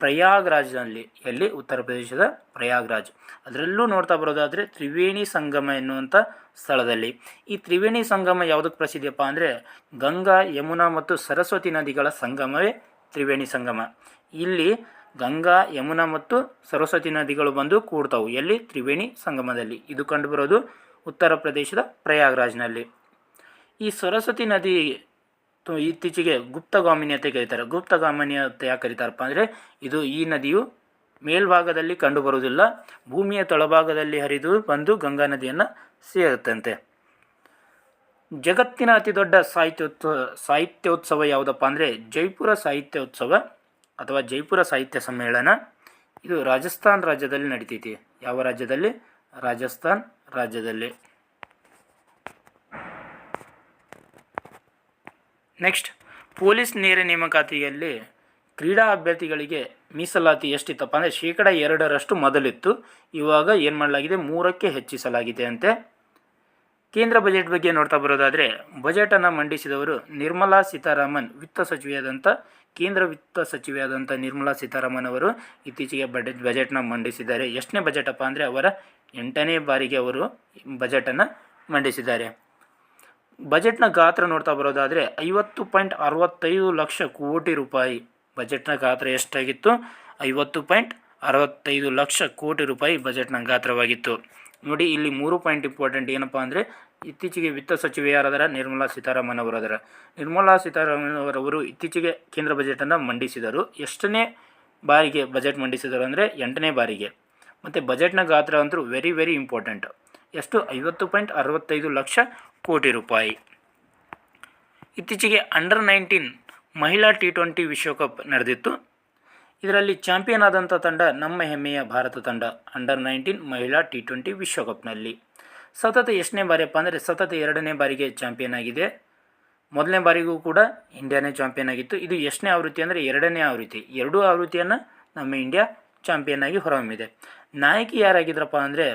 ಪ್ರಯಾಗ್ರಾಜ್ನಲ್ಲಿ. ಉತ್ತರ ಪ್ರದೇಶದ ಪ್ರಯಾಗ್ರಾಜ್. ಅದರಲ್ಲೂ ನೋಡ್ತಾ ಬರೋದಾದರೆ ತ್ರಿವೇಣಿ ಸಂಗಮ ಎನ್ನುವಂಥ ಸ್ಥಳದಲ್ಲಿ. ಈ ತ್ರಿವೇಣಿ ಸಂಗಮ ಯಾವುದಕ್ಕೆ ಪ್ರಸಿದ್ಧಿಯಪ್ಪ ಅಂದರೆ ಗಂಗಾ, ಯಮುನಾ ಮತ್ತು ಸರಸ್ವತಿ ನದಿಗಳ ಸಂಗಮವೇ ತ್ರಿವೇಣಿ ಸಂಗಮ. ಇಲ್ಲಿ ಗಂಗಾ, ಯಮುನಾ ಮತ್ತು ಸರಸ್ವತಿ ನದಿಗಳು ಬಂದು ಕೂಡ್ತಾವು. ತ್ರಿವೇಣಿ ಸಂಗಮದಲ್ಲಿ. ಇದು ಕಂಡುಬರೋದು ಉತ್ತರ ಪ್ರದೇಶದ ಪ್ರಯಾಗ್ರಾಜ್ನಲ್ಲಿ. ಈ ಸರಸ್ವತಿ ನದಿ ಇತ್ತೀಚೆಗೆ ಗುಪ್ತಗಾಮಿನಿ ಅಂತ ಕರೀತಾರೆ. ಗುಪ್ತಗಾಮಿನಿ ಅಂತ ಯಾಕೆ ಕರೀತಾರಪ್ಪ ಅಂದರೆ ಈ ನದಿಯು ಮೇಲ್ಭಾಗದಲ್ಲಿ ಕಂಡುಬರುವುದಿಲ್ಲ, ಭೂಮಿಯ ತಳಭಾಗದಲ್ಲಿ ಹರಿದು ಬಂದು ಗಂಗಾ ನದಿಯನ್ನು ಸೇರುತ್ತಂತೆ. ಜಗತ್ತಿನ ಅತಿ ದೊಡ್ಡ ಸಾಹಿತ್ಯೋತ್ಸವ ಯಾವುದಪ್ಪ ಅಂದರೆ ಜೈಪುರ ಸಾಹಿತ್ಯೋತ್ಸವ ಅಥವಾ ಜೈಪುರ ಸಾಹಿತ್ಯ ಸಮ್ಮೇಳನ. ಇದು ರಾಜಸ್ಥಾನ್ ರಾಜ್ಯದಲ್ಲಿ ನಡೀತೈತಿ. ಯಾವ ರಾಜ್ಯದಲ್ಲಿ? ರಾಜಸ್ಥಾನ್ ರಾಜ್ಯದಲ್ಲಿ. ನೆಕ್ಸ್ಟ್, ಪೊಲೀಸ್ ನೇರ ನೇಮಕಾತಿಯಲ್ಲಿ ಕ್ರೀಡಾ ಅಭ್ಯರ್ಥಿಗಳಿಗೆ ಮೀಸಲಾತಿ ಎಷ್ಟಿತ್ತಪ್ಪ ಅಂದರೆ 2% ಮೊದಲಿತ್ತು. ಇವಾಗ ಏನು ಮಾಡಲಾಗಿದೆ? 3ಕ್ಕೆ ಹೆಚ್ಚಿಸಲಾಗಿದೆ ಅಂತೆ. ಕೇಂದ್ರ ಬಜೆಟ್ ಬಗ್ಗೆ ನೋಡ್ತಾ ಬರೋದಾದರೆ ಬಜೆಟನ್ನು ಮಂಡಿಸಿದವರು ನಿರ್ಮಲಾ ಸೀತಾರಾಮನ್. ಕೇಂದ್ರ ವಿತ್ತ ಸಚಿವೆಯಾದಂಥ ನಿರ್ಮಲಾ ಸೀತಾರಾಮನ್ ಅವರು ಇತ್ತೀಚೆಗೆ ಬಜೆಟ್ನ ಮಂಡಿಸಿದ್ದಾರೆ. ಎಷ್ಟನೇ ಬಜೆಟಪ್ಪ ಅಂದರೆ ಅವರ 8ನೇ ಬಾರಿಗೆ ಅವರು ಬಜೆಟನ್ನು ಮಂಡಿಸಿದ್ದಾರೆ. ಬಜೆಟ್ನ ಗಾತ್ರ ನೋಡ್ತಾ ಬರೋದಾದರೆ 50.65 ಲಕ್ಷ ಕೋಟಿ ರೂಪಾಯಿ. ಬಜೆಟ್ನ ಗಾತ್ರ ಎಷ್ಟಾಗಿತ್ತು? 50.65 ಲಕ್ಷ ಕೋಟಿ ರೂಪಾಯಿ ಬಜೆಟ್ನ ಗಾತ್ರವಾಗಿತ್ತು. ನೋಡಿ, ಇಲ್ಲಿ 3 ಪಾಯಿಂಟ್ ಇಂಪಾರ್ಟೆಂಟ್ ಏನಪ್ಪ ಅಂದರೆ ಇತ್ತೀಚೆಗೆ ವಿತ್ತ ಸಚಿವೆ ಯಾರಾದರ? ನಿರ್ಮಲಾ ಸೀತಾರಾಮನ್ ಅವರದರ. ನಿರ್ಮಲಾ ಸೀತಾರಾಮನ್ ಅವರವರು ಇತ್ತೀಚೆಗೆ ಕೇಂದ್ರ ಬಜೆಟನ್ನು ಮಂಡಿಸಿದರು. ಎಷ್ಟನೇ ಬಾರಿಗೆ ಬಜೆಟ್ ಮಂಡಿಸಿದರು ಅಂದರೆ 8ನೇ ಬಾರಿಗೆ. ಮತ್ತು ಬಜೆಟ್ನ ಗಾತ್ರ ಅಂತೂ ವೆರಿ ವೆರಿ ಇಂಪಾರ್ಟೆಂಟ್. ಎಷ್ಟು? 50.65 ಲಕ್ಷ ಕೋಟಿ ರೂಪಾಯಿ. ಇತ್ತೀಚೆಗೆ ಅಂಡರ್-19 ಮಹಿಳಾ T20 ವಿಶ್ವಕಪ್ ನಡೆದಿತ್ತು. ಇದರಲ್ಲಿ ಚಾಂಪಿಯನ್ ಆದಂಥ ತಂಡ ನಮ್ಮ ಹೆಮ್ಮೆಯ ಭಾರತ ತಂಡ. ಅಂಡರ್-19 ಮಹಿಳಾ T20 ವಿಶ್ವಕಪ್ನಲ್ಲಿ ಸತತ ಎಷ್ಟನೇ ಬಾರಿಯಪ್ಪ ಅಂದರೆ ಸತತ 2ನೇ ಬಾರಿಗೆ ಚಾಂಪಿಯನ್ ಆಗಿದೆ. ಮೊದಲನೇ ಬಾರಿಗೂ ಕೂಡ ಇಂಡಿಯಾನೇ ಚಾಂಪಿಯನ್ ಆಗಿತ್ತು. ಇದು ಎಷ್ಟನೇ ಆವೃತ್ತಿ ಅಂದರೆ 2ನೇ ಆವೃತ್ತಿ. 2 ಆವೃತ್ತಿಯನ್ನು ನಮ್ಮ ಇಂಡಿಯಾ ಚಾಂಪಿಯನ್ ಆಗಿ ಹೊರಹೊಮ್ಮಿದೆ. ನಾಯಕಿ ಯಾರಾಗಿದ್ರಪ್ಪ ಅಂದರೆ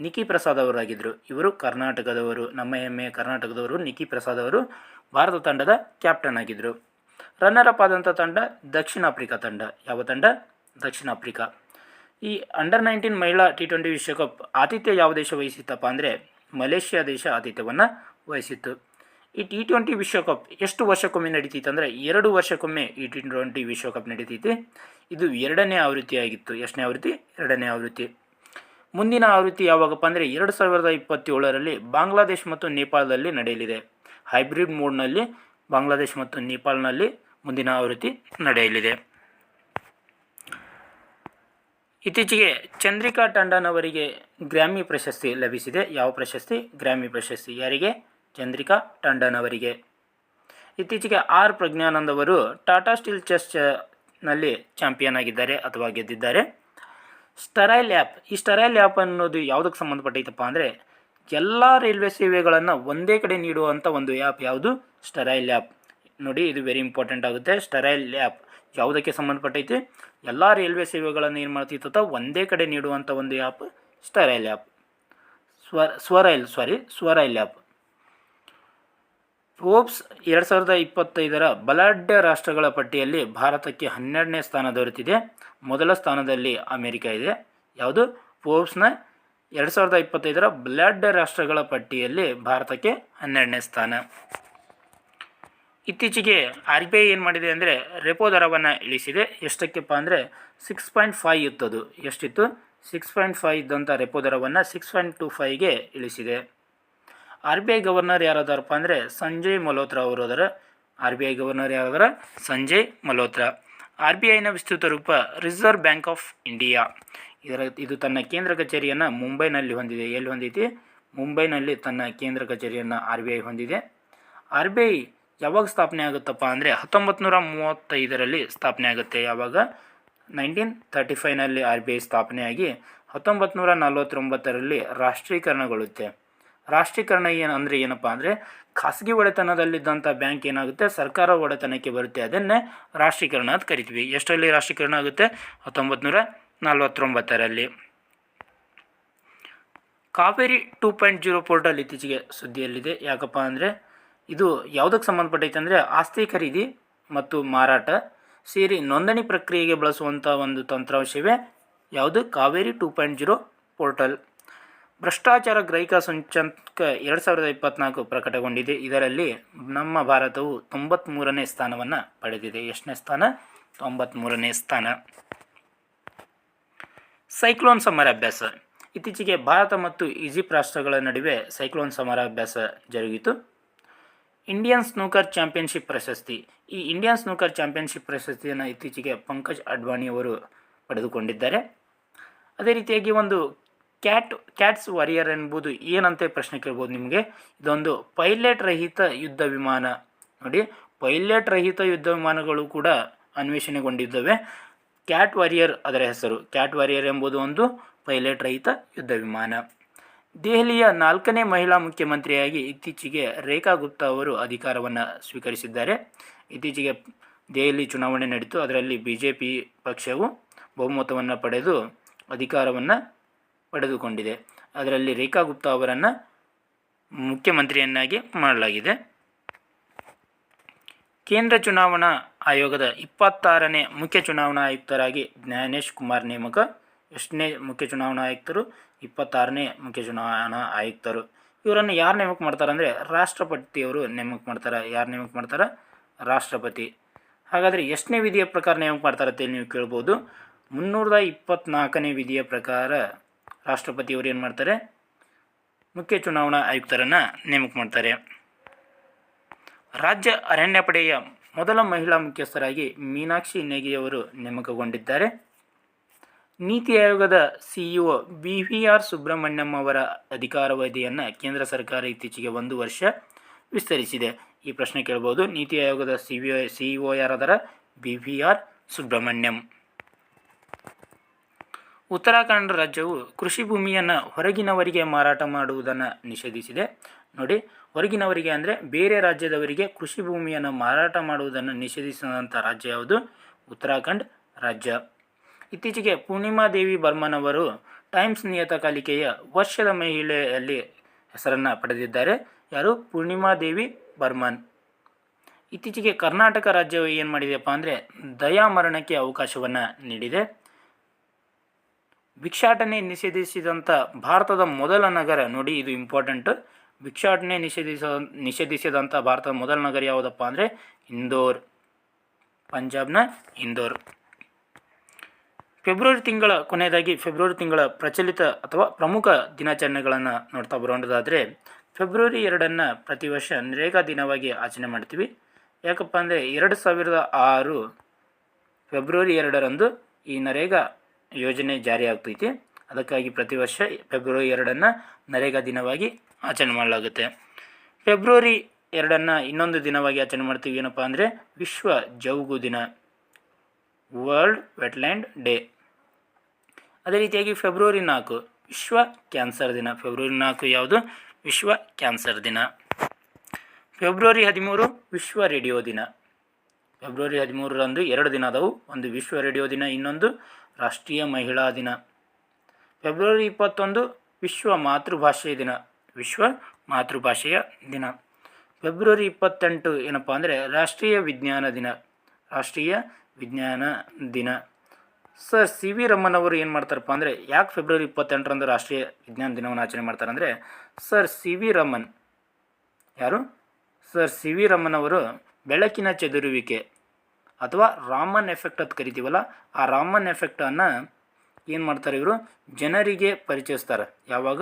ನಿಕಿ ಪ್ರಸಾದ್ ಅವರಾಗಿದ್ದರು. ಇವರು ಕರ್ನಾಟಕದವರು, ನಮ್ಮ ಹೆಮ್ಮೆಯ ಕರ್ನಾಟಕದವರು. ನಿಕಿ ಪ್ರಸಾದ್ ಅವರು ಭಾರತ ತಂಡದ ಕ್ಯಾಪ್ಟನ್ ಆಗಿದ್ದರು. ರನ್ನರ್ ಅಪ್ ಆದಂಥ ತಂಡ ದಕ್ಷಿಣ ಆಫ್ರಿಕಾ ತಂಡ. ಯಾವ ತಂಡ? ದಕ್ಷಿಣ ಆಫ್ರಿಕಾ. ಈ ಅಂಡರ್-19 ಮಹಿಳಾ T20 ವಿಶ್ವಕಪ್ ಆತಿಥ್ಯ ಯಾವ ದೇಶ ವಹಿಸಿತ್ತಪ್ಪ ಅಂದರೆ ಮಲೇಷ್ಯಾ ದೇಶ ಆತಿಥ್ಯವನ್ನು ವಹಿಸಿತ್ತು. ಈ T20 ವಿಶ್ವಕಪ್ ಎಷ್ಟು ವರ್ಷಕ್ಕೊಮ್ಮೆ ನಡೀತಿತ್ತು ಅಂದರೆ 2 ವರ್ಷಕ್ಕೊಮ್ಮೆ ಈ T20 ವಿಶ್ವಕಪ್ ನಡೀತೈತಿ. ಇದು 2ನೇ ಆವೃತ್ತಿಯಾಗಿತ್ತು. ಎಷ್ಟನೇ ಆವೃತ್ತಿ? 2ನೇ ಆವೃತ್ತಿ. ಮುಂದಿನ ಆವೃತ್ತಿ ಯಾವಾಗಪ್ಪ ಅಂದರೆ 2027ರಲ್ಲಿ ಬಾಂಗ್ಲಾದೇಶ್ ಮತ್ತು ನೇಪಾಳದಲ್ಲಿ ನಡೆಯಲಿದೆ. ಹೈಬ್ರಿಡ್ ಮೋಡ್ನಲ್ಲಿ ಬಾಂಗ್ಲಾದೇಶ್ ಮತ್ತು ನೇಪಾಳನಲ್ಲಿ ಮುಂದಿನ ಆವೃತ್ತಿ ನಡೆಯಲಿದೆ. ಇತ್ತೀಚೆಗೆ ಚಂದ್ರಿಕಾ ಟಂಡನ್ ಅವರಿಗೆ ಗ್ರ್ಯಾಮಿ ಪ್ರಶಸ್ತಿ ಲಭಿಸಿದೆ. ಯಾವ ಪ್ರಶಸ್ತಿ? ಗ್ರ್ಯಾಮಿ ಪ್ರಶಸ್ತಿ. ಯಾರಿಗೆ? ಚಂದ್ರಿಕಾ ಟಂಡನ್ ಅವರಿಗೆ. ಇತ್ತೀಚೆಗೆ ಆರ್ ಪ್ರಜ್ಞಾನಂದ್ ಅವರು ಟಾಟಾ ಸ್ಟೀಲ್ ಚೆಸ್ನಲ್ಲಿ ಚಾಂಪಿಯನ್ ಆಗಿದ್ದಾರೆ ಅಥವಾ ಗೆದ್ದಿದ್ದಾರೆ. Sterile app. ಈ ಸ್ಟರೈಲ್ ಆ್ಯಪ್ ಅನ್ನೋದು ಯಾವುದಕ್ಕೆ ಸಂಬಂಧಪಟ್ಟೈತಪ್ಪ ಅಂದರೆ ಎಲ್ಲ ರೈಲ್ವೆ ಸೇವೆಗಳನ್ನು ಒಂದೇ ಕಡೆ ನೀಡುವಂಥ ಒಂದು ಆ್ಯಪ್. ಯಾವುದು? Sterile app. ನೋಡಿ, ಇದು ವೆರಿ ಇಂಪಾರ್ಟೆಂಟ್ ಆಗುತ್ತೆ. ಸ್ಟರೈಲ್ ಆ್ಯಪ್ ಯಾವುದಕ್ಕೆ ಸಂಬಂಧಪಟ್ಟೈತಿ? ಎಲ್ಲ ರೈಲ್ವೆ ಸೇವೆಗಳನ್ನು ಏನು ಮಾಡ್ತಿತ್ತ ಒಂದೇ ಕಡೆ ನೀಡುವಂಥ ಒಂದು app SwaRail app. SwaRail app. Forbes 2025ರ ಬಲಾಢ್ಯ ರಾಷ್ಟ್ರಗಳ ಪಟ್ಟಿಯಲ್ಲಿ ಭಾರತಕ್ಕೆ 12ನೇ ಸ್ಥಾನ ದೊರೆತಿದೆ. ಮೊದಲ ಸ್ಥಾನದಲ್ಲಿ ಅಮೆರಿಕ ಇದೆ. ಯಾವುದು? ಫೋರ್ಬ್ಸ್ನ 2025ರ ಬಲಾಢ್ಯ ರಾಷ್ಟ್ರಗಳ ಪಟ್ಟಿಯಲ್ಲಿ ಭಾರತಕ್ಕೆ 12ನೇ ಸ್ಥಾನ. ಇತ್ತೀಚೆಗೆ RBI ಏನು ಮಾಡಿದೆ ಅಂದರೆ ರೆಪೋ ದರವನ್ನು ಇಳಿಸಿದೆ. ಎಷ್ಟಕ್ಕೆಪ್ಪ ಅಂದರೆ 6.5 ಇತ್ತದು. ಎಷ್ಟಿತ್ತು? 6.5 ಇದ್ದಂಥ ರೆಪೋ ದರವನ್ನು 6.25ಗೆ ಇಳಿಸಿದೆ. RBI ಗವರ್ನರ್ ಯಾರದಾರಪ್ಪ ಅಂದರೆ ಸಂಜಯ್ ಮಲ್ಹೋತ್ರಾ ಅವರು ಅದರ. RBI ಗವರ್ನರ್ ಯಾರದಾರ? ಸಂಜಯ್ ಮಲ್ಹೋತ್ರಾ. RBIನ ವಿಸ್ತೃತ ರೂಪ ರಿಸರ್ವ್ ಬ್ಯಾಂಕ್ ಆಫ್ ಇಂಡಿಯಾ. ಇದು ತನ್ನ ಕೇಂದ್ರ ಕಚೇರಿಯನ್ನು ಮುಂಬೈನಲ್ಲಿ ಹೊಂದಿದೆ. ಎಲ್ಲಿ ಹೊಂದೈತಿ? ಮುಂಬೈನಲ್ಲಿ ತನ್ನ ಕೇಂದ್ರ ಕಚೇರಿಯನ್ನು RBI ಹೊಂದಿದೆ. RBI ಯಾವಾಗ ಸ್ಥಾಪನೆ ಆಗುತ್ತಪ್ಪ ಅಂದರೆ 1935ರಲ್ಲಿ ಸ್ಥಾಪನೆ ಆಗುತ್ತೆ. ಯಾವಾಗ? 1935ನಲ್ಲಿ RBI ಸ್ಥಾಪನೆಯಾಗಿ 1949ರಲ್ಲಿ ರಾಷ್ಟ್ರೀಕರಣಗೊಳ್ಳುತ್ತೆ. ರಾಷ್ಟ್ರೀಕರಣ ಅಂದರೆ ಏನಪ್ಪ ಅಂದರೆ ಖಾಸಗಿ ಒಡೆತನದಲ್ಲಿದ್ದಂಥ ಬ್ಯಾಂಕ್ ಏನಾಗುತ್ತೆ ಸರ್ಕಾರ ಒಡೆತನಕ್ಕೆ ಬರುತ್ತೆ. ಅದನ್ನೇ ರಾಷ್ಟ್ರೀಕರಣ ಅಂತ ಕರಿತೀವಿ. ಎಷ್ಟರಲ್ಲಿ ರಾಷ್ಟ್ರೀಕರಣ ಆಗುತ್ತೆ? 1949ರಲ್ಲಿ. ಕಾವೇರಿ 2.0 ಪೋರ್ಟಲ್ ಇತ್ತೀಚೆಗೆ ಸುದ್ದಿಯಲ್ಲಿದೆ. ಯಾಕಪ್ಪ ಅಂದರೆ ಇದು ಯಾವುದಕ್ಕೆ ಸಂಬಂಧಪಟ್ಟೈತೆ ಅಂದರೆ ಆಸ್ತಿ ಖರೀದಿ ಮತ್ತು ಮಾರಾಟ ಸೇರಿ ನೋಂದಣಿ ಪ್ರಕ್ರಿಯೆಗೆ ಬಳಸುವಂಥ ಒಂದು ತಂತ್ರಾಂಶವೇ ಯಾವುದು? ಕಾವೇರಿ 2.0 ಪೋರ್ಟಲ್. ಭ್ರಷ್ಟಾಚಾರ ಗ್ರಹಿಕಾ ಸೂಚ್ಯಂಕ 2024 ಪ್ರಕಟಗೊಂಡಿದೆ. ಇದರಲ್ಲಿ ನಮ್ಮ ಭಾರತವು 93ನೇ ಸ್ಥಾನವನ್ನು ಪಡೆದಿದೆ. ಎಷ್ಟನೇ ಸ್ಥಾನ? 93ನೇ ಸ್ಥಾನ. ಸೈಕ್ಲೋನ್ ಸಮರಾಭ್ಯಾಸ. ಇತ್ತೀಚೆಗೆ ಭಾರತ ಮತ್ತು ಈಜಿಪ್ಟ್ ರಾಷ್ಟ್ರಗಳ ನಡುವೆ ಸೈಕ್ಲೋನ್ ಸಮರಾಭ್ಯಾಸ ಜರುಗಿತು. ಇಂಡಿಯನ್ ಸ್ನೂಕರ್ ಚಾಂಪಿಯನ್ಶಿಪ್ ಪ್ರಶಸ್ತಿ. ಈ ಇಂಡಿಯನ್ ಸ್ನೂಕರ್ ಚಾಂಪಿಯನ್ಶಿಪ್ ಪ್ರಶಸ್ತಿಯನ್ನು ಇತ್ತೀಚೆಗೆ ಪಂಕಜ್ ಅಡ್ವಾಣಿ ಅವರು ಪಡೆದುಕೊಂಡಿದ್ದಾರೆ. ಅದೇ ರೀತಿಯಾಗಿ ಒಂದು ಕ್ಯಾಟ್ಸ್ ವಾರಿಯರ್ ಎಂಬುದು ಏನಂತೆ ಪ್ರಶ್ನೆ ಕೇಳ್ಬೋದು ನಿಮಗೆ. ಇದೊಂದು ಪೈಲಟ್ ರಹಿತ ಯುದ್ಧ ವಿಮಾನ. ನೋಡಿ, ಪೈಲಟ್ ರಹಿತ ಯುದ್ಧ ವಿಮಾನಗಳು ಕೂಡ ಅನ್ವೇಷಣೆಗೊಂಡಿದ್ದಾವೆ. ಕ್ಯಾಟ್ ವಾರಿಯರ್ ಅದರ ಹೆಸರು. ಕ್ಯಾಟ್ ವಾರಿಯರ್ ಎಂಬುದು ಒಂದು ಪೈಲಟ್ ರಹಿತ ಯುದ್ಧ ವಿಮಾನ. ದೆಹಲಿಯ 4ನೇ ಮಹಿಳಾ ಮುಖ್ಯಮಂತ್ರಿಯಾಗಿ ಇತ್ತೀಚೆಗೆ ರೇಖಾ ಗುಪ್ತಾ ಅವರು ಅಧಿಕಾರವನ್ನು ಸ್ವೀಕರಿಸಿದ್ದಾರೆ. ಇತ್ತೀಚೆಗೆ ದೆಹಲಿ ಚುನಾವಣೆ ನಡೆಯಿತು. ಅದರಲ್ಲಿ BJP ಪಕ್ಷವು ಬಹುಮತವನ್ನು ಪಡೆದು ಅಧಿಕಾರವನ್ನು ಪಡೆದುಕೊಂಡಿದೆ. ಅದರಲ್ಲಿ ರೇಖಾ ಗುಪ್ತಾ ಅವರನ್ನು ಮುಖ್ಯಮಂತ್ರಿಯನ್ನಾಗಿ ಮಾಡಲಾಗಿದೆ. ಕೇಂದ್ರ ಚುನಾವಣಾ ಆಯೋಗದ 26ನೇ ಮುಖ್ಯ ಚುನಾವಣಾ ಆಯುಕ್ತರಾಗಿ ಜ್ಞಾನೇಶ್ ಕುಮಾರ್ ನೇಮಕ. ಎಷ್ಟನೇ ಮುಖ್ಯ ಚುನಾವಣಾ ಆಯುಕ್ತರು? 26ನೇ ಮುಖ್ಯ ಚುನಾವಣಾ ಆಯುಕ್ತರು. ಇವರನ್ನು ಯಾರು ನೇಮಕ ಮಾಡ್ತಾರೆ ಅಂದರೆ ರಾಷ್ಟ್ರಪತಿಯವರು ನೇಮಕ ಮಾಡ್ತಾರೆ. ಯಾರು ನೇಮಕ ಮಾಡ್ತಾರೆ? ರಾಷ್ಟ್ರಪತಿ. ಹಾಗಾದರೆ ಎಷ್ಟನೇ ವಿಧಿಯ ಪ್ರಕಾರ ನೇಮಕ ಮಾಡ್ತಾರೆ ಅಂತ ನೀವು ಕೇಳ್ಬೋದು. 324ನೇ ವಿಧಿಯ ಪ್ರಕಾರ ರಾಷ್ಟ್ರಪತಿಯವರು ಏನು ಮಾಡ್ತಾರೆ? ಮುಖ್ಯ ಚುನಾವಣಾ ಆಯುಕ್ತರನ್ನು ನೇಮಕ ಮಾಡ್ತಾರೆ. ರಾಜ್ಯ ಅರಣ್ಯ ಪಡೆಯ ಮೊದಲ ಮಹಿಳಾ ಮುಖ್ಯಸ್ಥರಾಗಿ ಮೀನಾಕ್ಷಿ ನೇಗಿಯವರು ನೇಮಕಗೊಂಡಿದ್ದಾರೆ. ನೀತಿ ಆಯೋಗದ CEO BVR ಸುಬ್ರಹ್ಮಣ್ಯಂ ಅವರ ಅಧಿಕಾರಾವಧಿಯನ್ನು ಕೇಂದ್ರ ಸರ್ಕಾರ ಇತ್ತೀಚೆಗೆ 1 ವರ್ಷ ವಿಸ್ತರಿಸಿದೆ. ಈ ಪ್ರಶ್ನೆ ಕೇಳ್ಬೋದು. ನೀತಿ ಆಯೋಗದ CEO ಯಾರಾದರ? BVR ಸುಬ್ರಹ್ಮಣ್ಯಂ. ಉತ್ತರಾಖಂಡ ರಾಜ್ಯವು ಕೃಷಿ ಭೂಮಿಯನ್ನು ಹೊರಗಿನವರಿಗೆ ಮಾರಾಟ ಮಾಡುವುದನ್ನು ನಿಷೇಧಿಸಿದೆ. ನೋಡಿ, ಹೊರಗಿನವರಿಗೆ ಅಂದರೆ ಬೇರೆ ರಾಜ್ಯದವರಿಗೆ ಕೃಷಿ ಭೂಮಿಯನ್ನು ಮಾರಾಟ ಮಾಡುವುದನ್ನು ನಿಷೇಧಿಸಿದಂಥ ರಾಜ್ಯ ಯಾವುದು? ಉತ್ತರಾಖಂಡ್ ರಾಜ್ಯ. ಇತ್ತೀಚೆಗೆ ಪೂರ್ಣಿಮಾ ದೇವಿ ಬರ್ಮನ್ ಅವರು ಟೈಮ್ಸ್ ನಿಯತಕಾಲಿಕೆಯ ವರ್ಷದ ಮಹಿಳೆಯಲ್ಲಿ ಹೆಸರನ್ನು ಪಡೆದಿದ್ದಾರೆ. ಯಾರು? ಪೂರ್ಣಿಮಾ ದೇವಿ ಬರ್ಮನ್. ಇತ್ತೀಚೆಗೆ ಕರ್ನಾಟಕ ರಾಜ್ಯವು ಏನು ಮಾಡಿದೆಯಪ್ಪ ಅಂದರೆ ದಯಾಮರಣಕ್ಕೆ ಅವಕಾಶವನ್ನು ನೀಡಿದೆ. ಭಿಕ್ಷಾಟನೆ ನಿಷೇಧಿಸಿದಂಥ ಭಾರತದ ಮೊದಲ ನಗರ. ನೋಡಿ, ಇದು ಇಂಪಾರ್ಟೆಂಟ್. ಭಿಕ್ಷಾಟನೆ ನಿಷೇಧಿಸಿದಂಥ ಭಾರತದ ಮೊದಲ ನಗರ ಯಾವುದಪ್ಪ ಅಂದರೆ ಇಂದೋರ್, ಪಂಜಾಬ್ನ ಇಂದೋರ್. ಫೆಬ್ರವರಿ ತಿಂಗಳ ಕೊನೆಯದಾಗಿ ಫೆಬ್ರವರಿ ತಿಂಗಳ ಪ್ರಚಲಿತ ಅಥವಾ ಪ್ರಮುಖ ದಿನಾಚರಣೆಗಳನ್ನು ನೋಡ್ತಾ ಬರೋದಾದರೆ ಫೆಬ್ರವರಿ 2 ಪ್ರತಿ ವರ್ಷ ನರೇಗಾ ದಿನವಾಗಿ ಆಚರಣೆ ಮಾಡ್ತೀವಿ. ಯಾಕಪ್ಪ ಅಂದರೆ 2006 ಫೆಬ್ರವರಿ 2ರಂದು ಈ ನರೇಗಾ ಯೋಜನೆ ಜಾರಿ ಆಗ್ತೈತಿ. ಅದಕ್ಕಾಗಿ ಪ್ರತಿ ವರ್ಷ ಫೆಬ್ರವರಿ 2 ನರೇಗಾ ದಿನವಾಗಿ ಆಚರಣೆ ಮಾಡಲಾಗುತ್ತೆ. ಫೆಬ್ರವರಿ 2 ಇನ್ನೊಂದು ದಿನವಾಗಿ ಆಚರಣೆ ಮಾಡ್ತೀವಿ, ಏನಪ್ಪ ಅಂದರೆ ವಿಶ್ವ ಜೌಗು ದಿನ, ವರ್ಲ್ಡ್ ವೆಟ್ಲ್ಯಾಂಡ್ ಡೇ. ಅದೇ ರೀತಿಯಾಗಿ ಫೆಬ್ರವರಿ 4 ವಿಶ್ವ ಕ್ಯಾನ್ಸರ್ ದಿನ. ಫೆಬ್ರವರಿ 4 ಯಾವುದು? ವಿಶ್ವ ಕ್ಯಾನ್ಸರ್ ದಿನ. ಫೆಬ್ರವರಿ 13 ವಿಶ್ವ ರೇಡಿಯೋ ದಿನ. ಫೆಬ್ರವರಿ 13ರಂದು 2 ದಿನ ಅದಾವು, ಒಂದು ವಿಶ್ವ ರೇಡಿಯೋ ದಿನ, ಇನ್ನೊಂದು ರಾಷ್ಟ್ರೀಯ ಮಹಿಳಾ ದಿನ. ಫೆಬ್ರವರಿ 21 ವಿಶ್ವ ಮಾತೃಭಾಷೆಯ ದಿನ, ವಿಶ್ವ ಮಾತೃಭಾಷೆಯ ದಿನ. ಫೆಬ್ರವರಿ 28 ಏನಪ್ಪ ಅಂದರೆ ರಾಷ್ಟ್ರೀಯ ವಿಜ್ಞಾನ ದಿನ, ರಾಷ್ಟ್ರೀಯ ವಿಜ್ಞಾನ ದಿನ. ಸರ್ ಸಿ ವಿ ರಮನ್ ಅವರು ಏನು ಮಾಡ್ತಾರಪ್ಪ ಅಂದರೆ ಯಾಕೆ ಫೆಬ್ರವರಿ 28ರಂದು ರಾಷ್ಟ್ರೀಯ ವಿಜ್ಞಾನ ದಿನವನ್ನು ಆಚರಣೆ ಮಾಡ್ತಾರೆ ಅಂದರೆ, ಸರ್ ಸಿ ವಿ ರಮನ್ ಯಾರು? ಸರ್ ಸಿ ವಿ ರಮನ್ ಅವರು ಬೆಳಕಿನ ಚದುರುವಿಕೆ ಅಥವಾ ರಾಮನ್ ಎಫೆಕ್ಟ್ ಅಂತ ಕರಿತೀವಲ್ಲ, ಆ ರಾಮನ್ ಎಫೆಕ್ಟನ್ನು ಏನು ಮಾಡ್ತಾರೆ ಇವರು ಜನರಿಗೆ ಪರಿಚಯಿಸ್ತಾರೆ. ಯಾವಾಗ?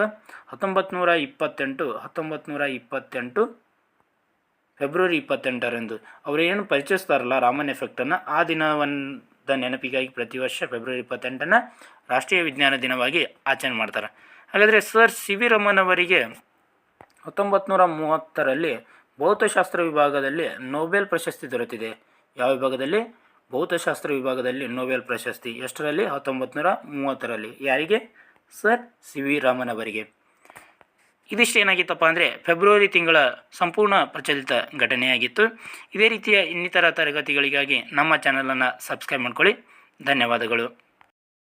1928 ಫೆಬ್ರವರಿ 28ರಂದು ಅವರು ಏನು ಪರಿಚಯಿಸ್ತಾರಲ್ಲ ರಾಮನ್ ಎಫೆಕ್ಟನ್ನು, ಆ ದಿನದ ನೆನಪಿಗಾಗಿ ಪ್ರತಿ ವರ್ಷ ಫೆಬ್ರವರಿ 28 ರಾಷ್ಟ್ರೀಯ ವಿಜ್ಞಾನ ದಿನವಾಗಿ ಆಚರಣೆ ಮಾಡ್ತಾರೆ. ಹಾಗಾದರೆ ಸರ್ ಸಿ ವಿ ರಮನ್ ಅವರಿಗೆ 1930ರಲ್ಲಿ ಭೌತಶಾಸ್ತ್ರ ವಿಭಾಗದಲ್ಲಿ ನೊಬೆಲ್ ಪ್ರಶಸ್ತಿ ದೊರೆತಿದೆ. ಯಾವ ವಿಭಾಗದಲ್ಲಿ? ಭೌತಶಾಸ್ತ್ರ ವಿಭಾಗದಲ್ಲಿ ನೊಬೆಲ್ ಪ್ರಶಸ್ತಿ. ಎಷ್ಟರಲ್ಲಿ? 1930ರಲ್ಲಿ. ಯಾರಿಗೆ? ಸರ್ ಸಿ ವಿ ರಾಮನ್ ಅವರಿಗೆ. ಇದಿಷ್ಟೇನಾಗಿತ್ತಪ್ಪ ಅಂದರೆ ಫೆಬ್ರವರಿ ತಿಂಗಳ ಸಂಪೂರ್ಣ ಪ್ರಚಲಿತ ಘಟನೆಯಾಗಿತ್ತು. ಇದೇ ರೀತಿಯ ಇನ್ನಿತರ ತರಗತಿಗಳಿಗಾಗಿ ನಮ್ಮ ಚಾನಲನ್ನು ಸಬ್ಸ್ಕ್ರೈಬ್ ಮಾಡ್ಕೊಳ್ಳಿ. ಧನ್ಯವಾದಗಳು.